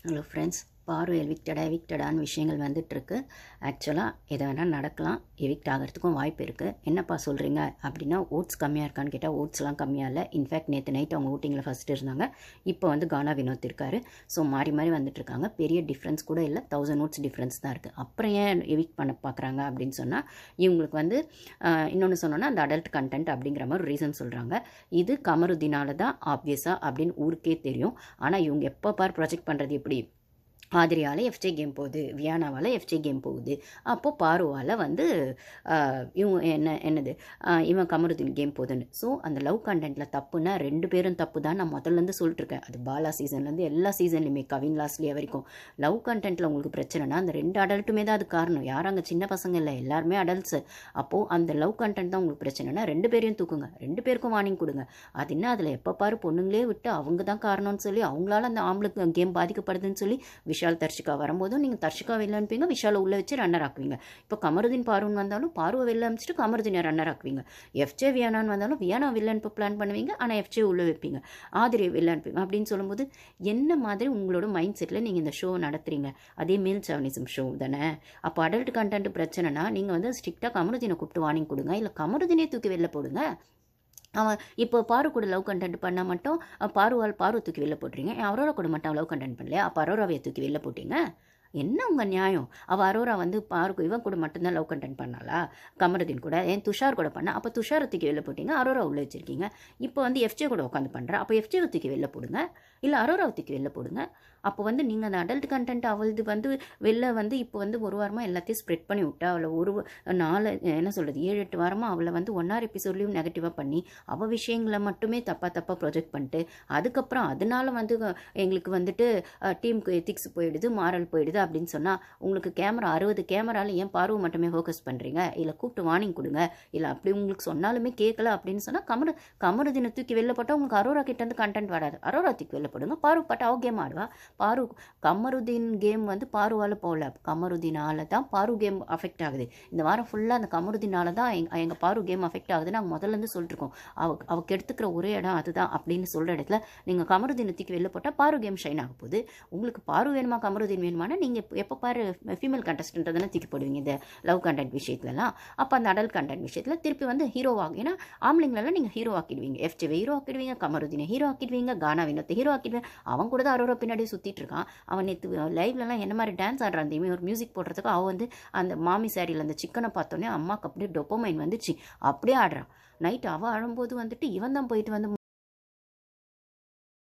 Hello friends, பாரு எவிக்டடான விஷயங்கள் வந்துட்டுருக்கு. ஆக்சுவலாக எதை வேணால் நடக்கலாம். எவிக்ட் ஆகிறதுக்கும் வாய்ப்பு இருக்குது. என்னப்பா சொல்கிறீங்க அப்படின்னா, ஓட்ஸ் கம்மியாக இருக்கான்னு கேட்டால் ஓட்ஸ்லாம் கம்மியாக இல்லை. இன்ஃபேக்ட் நேற்று நைட் அவங்க ஓட்டிங்கில் ஃபஸ்ட்டு இருந்தாங்க. இப்போ வந்து கானா வினோத் இருக்கார். ஸோ மாறி மாறி வந்துட்டுருக்காங்க. பெரிய டிஃப்ரென்ஸ் கூட இல்லை. 1000 ஓட்ஸ் டிஃப்ரென்ஸ் தான் இருக்குது. அப்புறம் ஏன் எவிக்ட் பண்ண பார்க்குறாங்க அப்படின்னு சொன்னால், இவங்களுக்கு வந்து இன்னொன்று சொன்னோன்னா அந்த அடல்ட் கண்டென்ட் அப்படிங்கிற மாதிரி ஒரு ரீசன் சொல்கிறாங்க. இது கமருதீனால தான் ஆப்வியஸாக அப்படின்னு ஊருக்கே தெரியும். ஆனால் இவங்க எப்போ ப்ரொஜெக்ட் பண்ணுறது எப்படி? ஆதிரியால் எஃப்ஜே கேம் போகுது, வியானாவால் எஃப்ஜே கேம் போகுது, அப்போது பாருவால் வந்து இவங்க என்னது இவன் கமருதீன் கேம் போகுதுன்னு. ஸோ அந்த லவ் கண்டென்ட்டில் தப்புன்னா 2 பேரும் தப்பு தான். நான் முதல்லேருந்து சொல்லிட்டுருக்கேன். அது பாலா சீசன்லேருந்து எல்லா சீசன்லையுமே கவின் லாஸ்ட்லேயே வரைக்கும் லவ் கண்டென்ட்டில் உங்களுக்கு பிரச்சனைனா அந்த 2 அடல்ட்டுமே தான் அது காரணம். யாரும் அங்கே சின்ன பசங்க இல்லை, எல்லாருமே அடல்ட்ஸு. அப்போது அந்த லவ் கண்டென்ட் தான் உங்களுக்கு பிரச்சனைனா 2 பேரையும் தூக்குங்க, 2 பேருக்கும் வார்னிங் கொடுங்க. அது என்ன அதில் எப்போ பாரு பொண்ணுங்களே விட்டு அவங்க தான் காரணம்னு சொல்லி அவங்களால அந்த ஆம்பளுக்கு கேம் பாதிக்கப்படுதுன்னு சொல்லி விஷால் தர்ஷிகா வரும்போதும் நீங்கள் தர்ஷிகா வெளில அனுப்புவீங்க, விஷாலை உள்ளே வச்சு ரன்னர் ஆக்குவீங்க. இப்போ கமருதீன் பாருன்னு வந்தாலும் பாருவை வெளில அனுப்பிச்சிட்டு கமருதீனை ரன்னர் ஆக்குவீங்க. எஃப்ஜே வியானான்னு வந்தாலும் வியானா வெளில அனுப்ப பிளான் பண்ணுவீங்க, ஆனால் எஃப்ஜே உள்ளே வைப்பீங்க, ஆதிரியை வெளில அனுப்புவீங்க. அப்படின்னு சொல்லும்போது என்ன மாதிரி உங்களோட மைண்ட் செட்டில் நீங்கள் இந்த ஷோ நடத்துறீங்க? அதே மேல் சாவனிசம் ஷோ தானே. அப்போ அடல்ட் கண்டென்ட் பிரச்சனைனா நீங்கள் வந்து ஸ்ட்ரிக்டாக கமருதீனை கூப்பிட்டு வார்னிங் கொடுங்க, இல்லை கமருதீனே தூக்கி வெளில போடுங்க. அவன் இப்போ பாரு கூட லவ் கண்டென்ட் பண்ணால் மட்டும் பாரு தூக்கி வெளில போட்டுறீங்க. அரோரா கூட மட்டும் லவ் கண்டென்ட் பண்ணலையா? அப்போ அரோராவையை தூக்கி வெளில போட்டீங்க. என்ன உங்கள் நியாயம்? அவள் அரோரா வந்து பாருக்கு இவன் கூட மட்டும்தான் லவ் கண்டென்ட் பண்ணாளா? கமருதீன் கூட ஏன் துஷார் கூட பண்ணா? அப்போ துஷாரை தூக்கி வெளில போட்டிங்க, அரோரா உள்ளே வச்சுருக்கீங்க. இப்போ வந்து எஃப்ஜே கூட உட்காந்து பண்ணுறா, அப்போ எஃப்ஜேவை தூக்கி வெளில போடுங்க, இல்லை அரோராவை தூக்கி வெளில போடுங்க. அப்போ வந்து நீங்கள் அந்த அடல்ட் கண்டென்ட் அவளது வந்து வெளில வந்து இப்போ வந்து ஒரு வாரமாக எல்லாத்தையும் ஸ்ப்ரெட் பண்ணி விட்டா, அவளை ஒரு 7-8 வாரமாக அவளை வந்து 1 எபிசோட்லேயும் நெகட்டிவாக பண்ணி அவள் விஷயங்களை மட்டுமே தப்பாக ப்ரொஜெக்ட் பண்ணிட்டு, அதுக்கப்புறம் அதனால வந்து எங்களுக்கு வந்துட்டு டீமுக்கு எத்திக்ஸ் போயிடுது, மாரல் போயிடுது அப்படின்னு சொன்னால், உங்களுக்கு 60 கேமராவில் ஏன் பார்வை மட்டுமே ஃபோக்கஸ் பண்ணுறீங்க? இல்லை கூப்பிட்டு வார்னிங் கொடுங்க. இல்லை அப்படி உங்களுக்கு சொன்னாலுமே கேட்கல அப்படின்னு சொன்னால் கமருதீனை தூக்கி வெளில போட்டால் உங்களுக்கு அரோரா கிட்டேருந்து கண்டென்ட் வராது. அரோரா தூக்கி வெளில போடுங்க. பாரு பாட்டு அவ கேம் ஆடுவா. கமருதீன் கேம் வந்து பாருவால் போகல, கமருதீனால தான் பாரு கேம் அஃபெக்ட் ஆகுது. இந்த வாரம் ஃபுல்லாக அந்த கமருதீனால தான் எங்கள் பாரு கேம் அஃபெக்ட் ஆகுது. நாங்கள் முதல்லேருந்து சொல்லிட்டுருக்கோம். அவளுக்கு எடுத்துக்கிற ஒரே இடம் அதுதான் அப்படின்னு சொல்கிற இடத்துல நீங்கள் கமருதீனை தூக்கி வெளில போட்டால் பாரு கேம் ஷைன் ஆக போகுது. உங்களுக்கு பாரு வேணுமா கமருதீன் வேணுமானா நீங்கள் எப்போ பாரு ஃபீமேல் கண்டஸ்டன்ட் தானே தூக்கி போடுவீங்க இந்த லவ் கண்டென்ட் விஷயத்துலலாம். அப்போ அந்த அடல்ட் கண்டென்ட் விஷயத்தில் திருப்பி வந்து ஹீரோவாக, ஏன்னா ஆம்பளைங்களெல்லாம் நீங்கள் ஹீரோ ஆக்கிடுவீங்க, எஃப்ஜேவை ஹீரோ ஆக்கிடுவீங்க, கமருதீனை ஹீரோ ஆக்கிடுவீங்க, கானா வினோத்தை ஹீரோ ஆக்கிடுவீங்க. அவன் கூட தான் அரோரா பின்னாடியே சுற்றிட்டு இருக்கான். அவன் நேற்று லைவ்லலாம் என்ன மாதிரி டான்ஸ் ஆடுறான் தெரியுமே, ஒரு மியூசிக் போடுறதுக்கு அவன் வந்து அந்த மாமி சாரியில் அந்த சிக்கனை பார்த்தோன்னே அம்மாவுக்கு அப்படியே டொப்பமைன் வந்துச்சு, அப்படியே ஆடுறான். நைட்டு அவள் அழும்போது வந்துட்டு இவன் தான் போயிட்டு வந்து